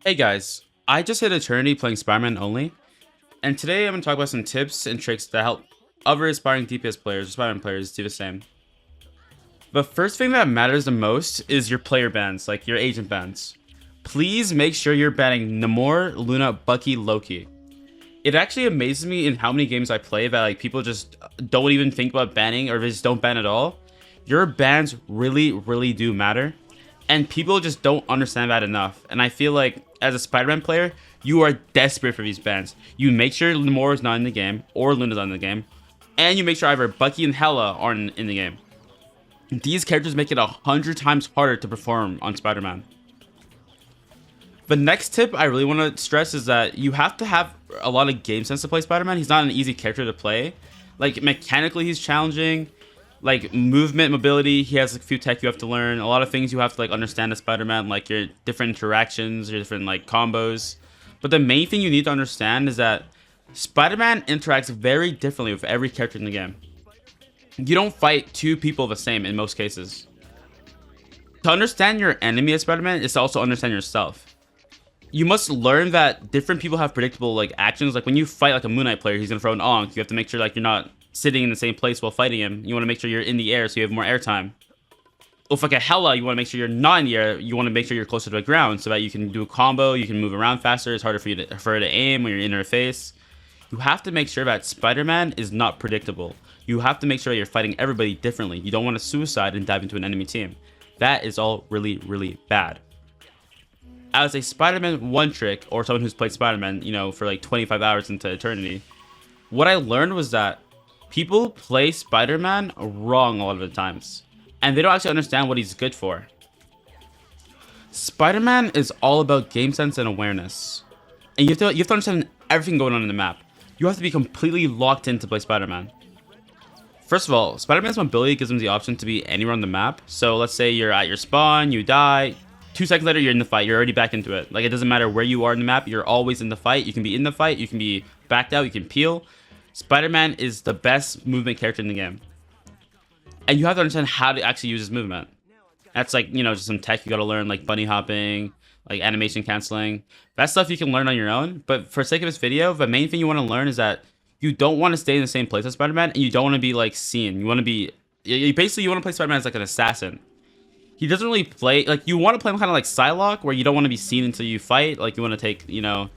Hey guys, I just hit Eternity playing Spider-Man only, and today I'm going to talk about some tips and tricks that help other aspiring DPS players or Spider-Man players do the same. The first thing that matters the most is your player bans, like your agent bans. Please make sure you're banning Namor, Luna, Bucky, Loki. It actually amazes me in how many games I play that like people just don't even think about banning or they just don't ban at all. Your bans really do matter. And people just don't understand that enough. And I feel like as a Spider-Man player, you are desperate for these bans. You make sure Namor is not in the game or Luna's not in the game. And you make sure either Bucky and Hela aren't in the game. These characters make it 100 times harder to perform on Spider-Man. The next tip I really want to stress is that you have to have a lot of game sense to play Spider-Man. He's not an easy character to play. Like, mechanically, he's challenging. Like, movement, mobility, he has a few tech you have to learn. A lot of things you have to, like, understand as Spider-Man, like your different interactions, your different, like, combos. But the main thing you need to understand is that Spider-Man interacts very differently with every character in the game. You don't fight two people the same in most cases. To understand your enemy as Spider-Man is to also understand yourself. You must learn that different people have predictable like actions. Like when you fight like a Moon Knight player, he's gonna throw an Onk. You have to make sure like you're not sitting in the same place while fighting him. You want to make sure you're in the air so you have more airtime. With like a Hela, you want to make sure you're not in the air. You want to make sure you're closer to the ground so that you can do a combo. You can move around faster. It's harder for her to aim when you're in her face. You have to make sure that Spider-Man is not predictable. You have to make sure that you're fighting everybody differently. You don't want to suicide and dive into an enemy team. That is all really bad. As a Spider-Man one trick, or someone who's played Spider-Man, you know, for like 25 hours into Eternity, what I learned was that people play Spider-Man wrong a lot of the times, and they don't actually understand what he's good for. Spider-Man is all about game sense and awareness, and you have to understand everything going on in the map. You have to be completely locked in to play Spider-Man. First of all, Spider-Man's mobility gives him the option to be anywhere on the map. So let's say you're at your spawn, you die. 2 seconds later, you're in the fight. You're already back into it. Like, it doesn't matter where you are in the map. You're always in the fight. You can be in the fight. You can be backed out. You can peel. Spider-Man is the best movement character in the game. And you have to understand how to actually use his movement. That's like, you know, just some tech you got to learn, like bunny hopping, like animation canceling. That stuff you can learn on your own. But for sake of this video, the main thing you want to learn is that you don't want to stay in the same place as Spider-Man, and you don't want to be like seen. You want to be, basically you want to play Spider-Man as like an assassin. He doesn't really play, like, you want to play him kind of like Psylocke, where you don't want to be seen until you fight. Like, you want to take, you know,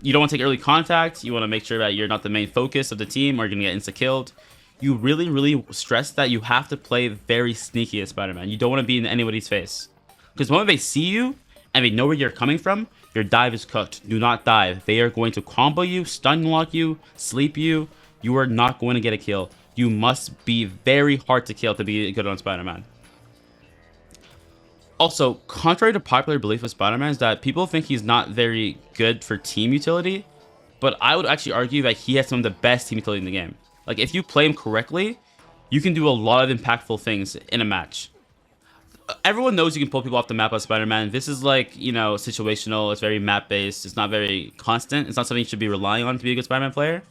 you don't want to take early contact. You want to make sure that you're not the main focus of the team or you're going to get insta-killed. You really stress that you have to play very sneaky as Spider-Man. You don't want to be in anybody's face. Because the moment they see you and they know where you're coming from, your dive is cooked. Do not dive. They are going to combo you, stun lock you, sleep you. You are not going to get a kill. You must be very hard to kill to be good on Spider-Man. Also, contrary to popular belief with Spider-Man is that people think he's not very good for team utility, but I would actually argue that he has some of the best team utility in the game. Like, if you play him correctly, you can do a lot of impactful things in a match. Everyone knows you can pull people off the map as Spider-Man. This is like, you know, situational. It's very map-based. It's not very constant. It's not something you should be relying on to be a good Spider-Man player.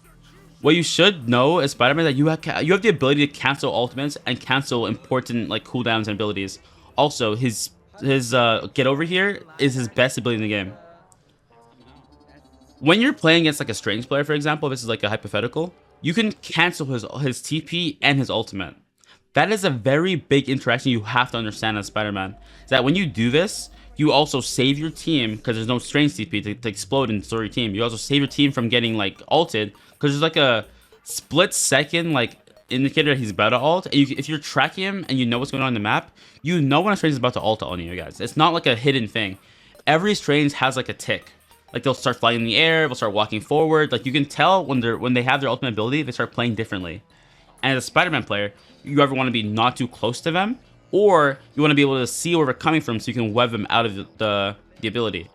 What you should know as Spider-Man is that you have the ability to cancel ultimates and cancel important like cooldowns and abilities. Also, his get over here is his best ability in the game. When you're playing against like a strange player, for example, this is like a hypothetical, you can cancel his TP and his ultimate. That is a very big interaction you have to understand as Spider-Man. Is that when you do this, you also save your team because there's no strange TP to explode and destroy your team. You also save your team from getting like ulted because there's like a split second like indicator he's about to ult. And if you're tracking him and you know what's going on in the map, you know when a strange is about to ult on you guys. It's not like a hidden thing. Every strange has like a tick. Like they'll start flying in the air, they'll start walking forward. Like you can tell when they have their ultimate ability, they start playing differently. And as a Spider-Man player, you ever want to be not too close to them, or you want to be able to see where they're coming from so you can web them out of the ability.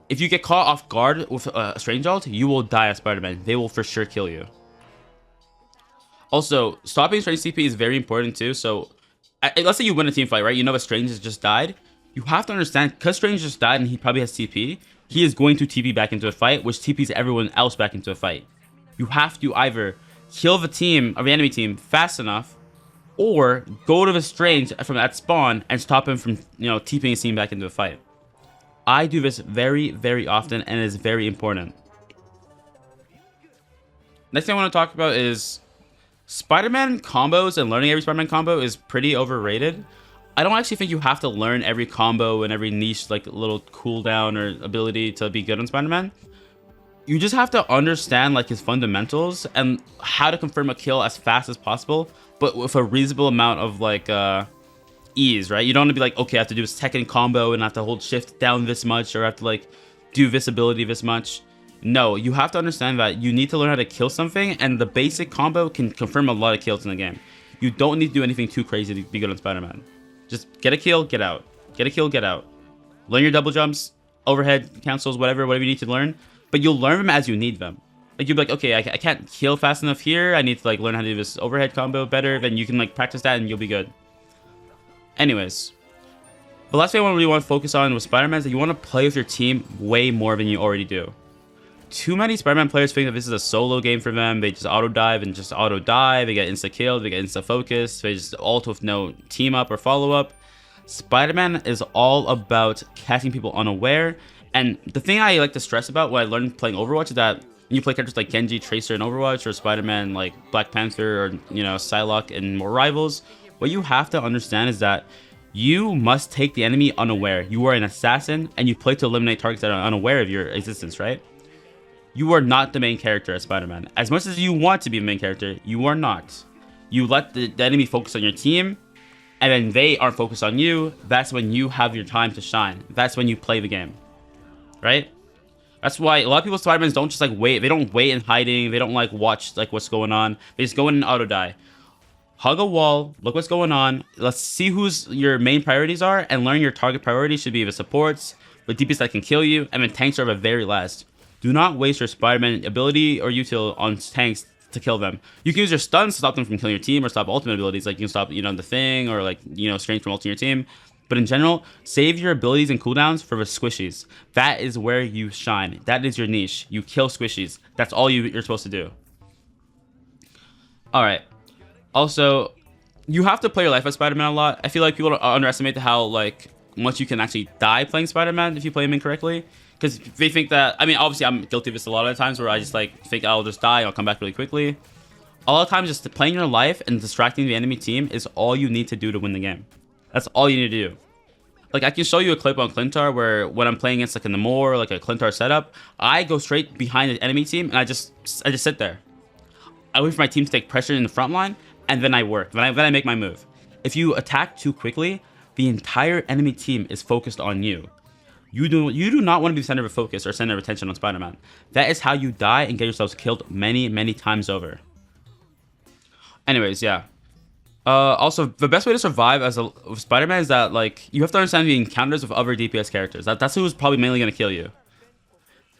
If you get caught off guard with a strange ult, you will die as Spider-Man. They will for sure kill you. Also, stopping strange TP is very important too. So let's say you win a team fight, right? You know a strange has just died. You have to understand, because strange just died and he probably has TP, he is going to TP back into a fight, which TPs everyone else back into a fight. You have to either kill the team or the enemy team fast enough, or go to the strange from that spawn and stop him from, you know, TPing his team back into a fight. I do this very, very often, and it is very important. Next thing I want to talk about is Spider-Man combos, and learning every Spider-Man combo is pretty overrated. I don't actually think you have to learn every combo and every niche, like little cooldown or ability to be good on Spider-Man. You just have to understand like his fundamentals and how to confirm a kill as fast as possible, but with a reasonable amount of like ease, right? You don't want to be like, okay, I have to do this Tekken combo and I have to hold shift down this much, or I have to like do this ability this much. No, you have to understand that you need to learn how to kill something, and the basic combo can confirm a lot of kills in the game. You don't need to do anything too crazy to be good on Spider-Man. Just get a kill, get out. Get a kill, get out. Learn your double jumps, overhead cancels, whatever you need to learn. But you'll learn them as you need them. Like you'll be like, okay, I can't heal fast enough here. I need to like learn how to do this overhead combo better. Then you can like practice that and you'll be good. Anyways, the last thing I really want to focus on with Spider-Man is that you want to play with your team way more than you already do. Too many Spider-Man players think that this is a solo game for them. They just auto dive and just auto die. They get insta killed. They get insta focus. They just ult with no team up or follow up. Spider-Man is all about catching people unaware. And the thing I like to stress about when I learned playing Overwatch is that when you play characters like Genji, Tracer in Overwatch, or Spider-Man like Black Panther, or Psylocke in more Rivals, what you have to understand is that you must take the enemy unaware. You are an assassin and you play to eliminate targets that are unaware of your existence, right? You are not the main character as Spider-Man. As much as you want to be the main character, you are not. You let the enemy focus on your team, and then they aren't focused on you. That's when you have your time to shine. That's when you play the game. Right? That's why a lot of people Spider-Mans don't just like wait. They don't wait in hiding. They don't like watch like what's going on. They just go in and auto die. Hug a wall. Look what's going on. Let's see who's your main priorities are, and learn your target priority should be the supports, the DPS that can kill you, and then tanks are the very last. Do not waste your Spider-Man ability or util on tanks to kill them. You can use your stuns to stop them from killing your team, or stop ultimate abilities, like you can stop the thing, or like strength from ulting your team. But in general, save your abilities and cooldowns for the squishies. That is where you shine. That is your niche. You kill squishies. That's all you're supposed to do. Alright. Also, you have to play your life as Spider-Man a lot. I feel like people underestimate how like much you can actually die playing Spider-Man if you play him incorrectly. Because they think that, I mean, obviously I'm guilty of this a lot of the times where I just like think I'll just die, I'll come back really quickly. A lot of times just playing your life and distracting the enemy team is all you need to do to win the game. That's all you need to do. Like, I can show you a clip on Clintar where when I'm playing against like a Namor or like a Clintar setup, I go straight behind the enemy team and I just sit there. I wait for my team to take pressure in the front line, and then I work. Then I make my move. If you attack too quickly, the entire enemy team is focused on you. You do not want to be the center of focus or center of attention on Spider-Man. That is how you die and get yourselves killed many, many times over. Anyways, yeah. Also, the best way to survive as a Spider-Man is that like you have to understand the encounters with other DPS characters. That's who's probably mainly gonna kill you.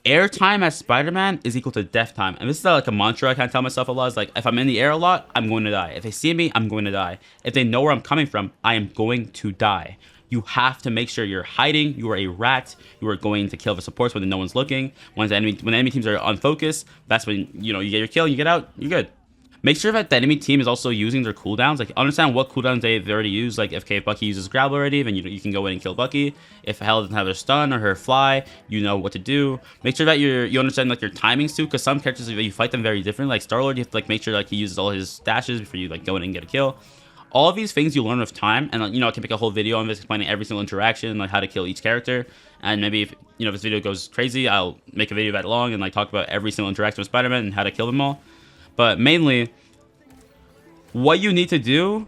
Airtime as Spider-Man is equal to death time, and this is like a mantra I kind of tell myself a lot. Is like, if I'm in the air a lot, I'm going to die. If they see me, I'm going to die. If they know where I'm coming from, I am going to die. You have to make sure you're hiding. You are a rat. You are going to kill the supports when no one's looking. When the enemy teams are on focus, that's when you get your kill. You get out. You're good. Make sure that the enemy team is also using their cooldowns. Like, understand what cooldowns they've already used. Like, if Bucky uses grab already, then you can go in and kill Bucky. If Hela doesn't have her stun or her fly, you know what to do. Make sure that you understand like your timings too, because some characters you fight them very different. Like Star-Lord, you have to like make sure like he uses all his dashes before you like go in and get a kill. All of these things you learn with time, and I can make a whole video on this explaining every single interaction, like how to kill each character. And maybe if this video goes crazy, I'll make a video that long and like talk about every single interaction with Spider-Man and how to kill them all. But mainly, what you need to do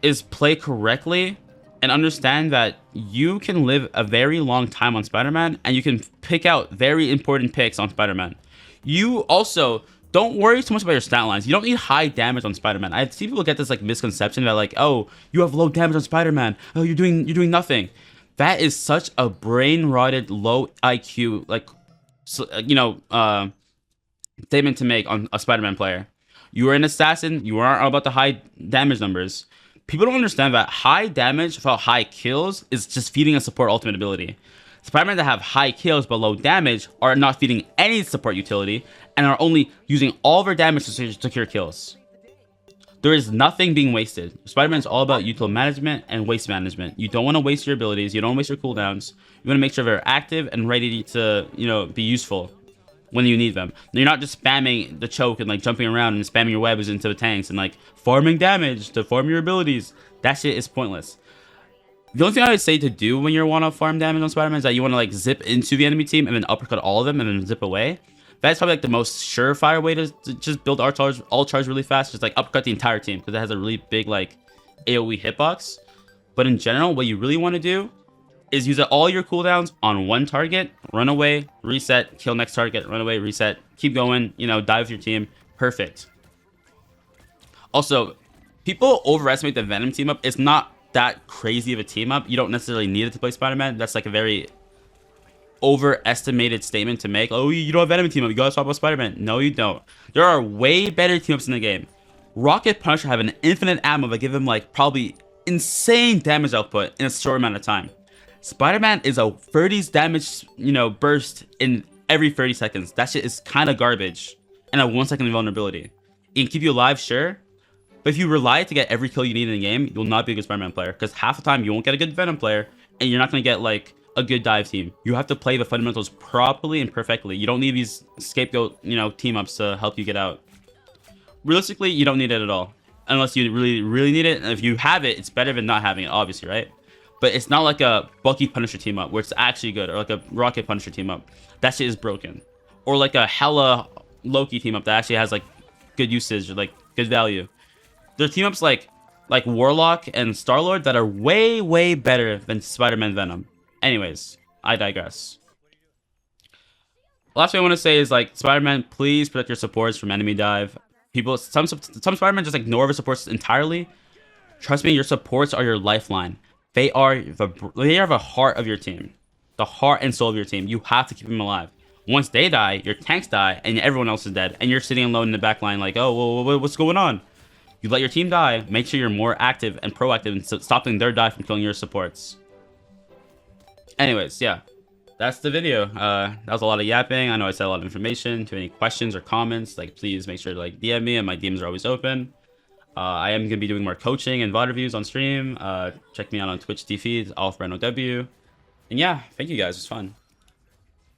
is play correctly and understand that you can live a very long time on Spider-Man, and you can pick out very important picks on Spider-Man. You also don't worry too much about your stat lines. You don't need high damage on Spider-Man. I see people get this like misconception that like, oh, you have low damage on Spider-Man. Oh, you're doing nothing. That is such a brain-rotted, low IQ statement to make on a Spider-Man player. You are an assassin. You aren't all about the high damage numbers. People don't understand that high damage without high kills is just feeding a support ultimate ability. Spider-Man that have high kills but low damage are not feeding any support utility and are only using all their damage to secure kills. There is nothing being wasted. Spider-Man is all about util management and waste management. You don't want to waste your abilities. You don't waste your cooldowns. You want to make sure they're active and ready to, be useful when you need them. You're not just spamming the choke and like jumping around and spamming your webs into the tanks and like farming damage to farm your abilities. That shit is pointless. The only thing I would say to do when you want to farm damage on Spider-Man is that you want to like zip into the enemy team and then uppercut all of them and then zip away. That's probably like the most surefire way to just build all charge really fast. Just like uppercut the entire team because it has a really big like AoE hitbox. But in general, what you really want to do is use all your cooldowns on one target, run away, reset, kill next target, run away, reset, keep going, dive with your team. Perfect. Also, people overestimate the Venom team up. It's not that crazy of a team up. You don't necessarily need it to play Spider-Man. That's like a very overestimated statement to make. Oh, you don't have Venom team up. You gotta swap out Spider-Man. No, you don't. There are way better team ups in the game. Rocket Punisher have an infinite ammo that give him like probably insane damage output in a short amount of time. Spider-Man is a 30s damage, burst in every 30 seconds. That shit is kind of garbage. And a 1 second invulnerability. It can keep you alive, sure. But if you rely to get every kill you need in the game, you'll not be a good Spider-Man player. Because half the time you won't get a good Venom player. And you're not going to get like a good dive team. You have to play the fundamentals properly and perfectly. You don't need these scapegoat, team ups to help you get out. Realistically, you don't need it at all. Unless you really, really need it. And if you have it, it's better than not having it, obviously, right? But it's not like a Bucky Punisher team up where it's actually good, or like a Rocket Punisher team up. That shit is broken. Or like a hella Loki team up that actually has like good usage or like good value. There are team ups like Warlock and Star-Lord that are way, way better than Spider-Man Venom. Anyways, I digress. Last thing I want to say is like Spider-Man, please protect your supports from enemy dive. Some Spider-Man just ignore the supports entirely. Trust me, your supports are your lifeline. They are the heart of your team, the heart and soul of your team. You have to keep them alive. Once they die, your tanks die, and everyone else is dead, and you're sitting alone in the back line like, oh, what's going on? You let your team die. Make sure you're more active and proactive in stopping their die from killing your supports. Anyways, yeah, that's the video. That was a lot of yapping. I know I said a lot of information. If you have any questions or comments, like please make sure to like DM me, and my DMs are always open. I am gonna be doing more coaching and VOD reviews on stream. Check me out on Twitch TV, AlfBrandOW. And yeah, thank you guys. It was fun.